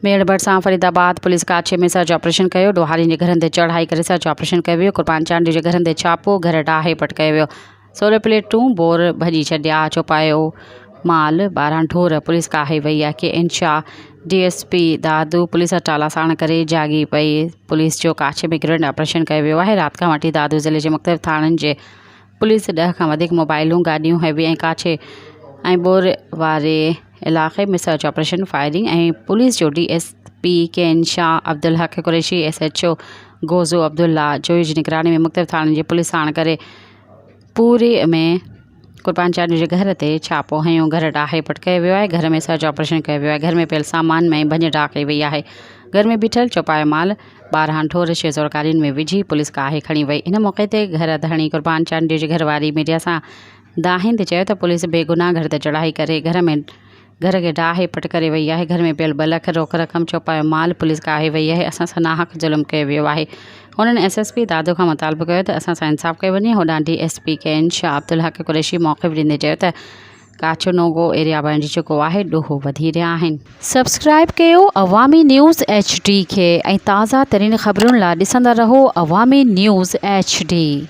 मेड़ भरिसां फरीदाबाद पुलिस काछे में सर्च ऑपरेशन कयो। ॾोहारियुनि जे घरनि ते चढ़ाई करे सर्च ऑपरेशन कयो वियो। कुर्बान चांडी जे घरनि ते छापो, घर ॾाहे पटकायो वियो। 16 प्लेटूं बोर भॼी छॾिया, चौपायो माल 12 ढोर पुलिस काहे वई आहे। के इंशा DSP दादू पुलिस टाला साण करे जागी पई। पुलिस जो काछे में ग्रेनेड ऑपरेशन कयो वियो आहे। राति खां वठी दादू ज़िले जे मुख़्तलिफ़ थाणनि जे पुलिस 10 खां वधीक मोबाइलूं, गाॾियूं, हैवी ऐं काछे ऐं बोर वारे इलाक़े में सर्च ऑपरेशन, फायरिंग ऐं पुलिस जो DSP केन शाह, अब्दुल हक कुरैशी, SHO गोज़ो अब्दुल्ला जोई जी निगरानी में मुख़्तलिफ़ थाणनि जी पुलिस साण करे पूरे में कुर्बान चांडी जे घर ते छापो हयो। घर ॾाहे पटकायो वियो आहे। घर में सर्च ऑपरेशन कयो वियो आहे। घर में पियल सामान में भञ ढाह कई वई आहे। घर में बीठल चौपायो माल 12 ढोर 6 ज़ोरकारियुनि में विझी पुलिस काहे खणी वई। इन मौक़े ते घर धणी कुर्बान चांडी जी घरवारी मीडिया सां दाहिंदे चयो त पुलिस बेगुनाह घर ते चढ़ाई करे घर खे ढाहे पट करे वई आहे। घर में पियल 2 लख रोक रक़म, चौपायो माल पुलिस काहे वई आहे। असां सां नाहक ज़ुल्म कयो वियो आहे। हुननि SSP दादू खां मुतालबो कयो त असां सां इंसाफ़ कयो वञे। होॾां DSP केन शाह अब्दुल हक कुरैशी मौक़िफ़ ॾींदे चयो त काछो नोगो एरिया बणिजी चुको आहे, ॾोहो वधी रहिया आहिनि। सब्सक्राइब कयो अवामी न्यूज़ HD खे ऐं ताज़ा तरीन ख़बरुनि लाइ ॾिसंदा रहो अवामी न्यूज़ HD।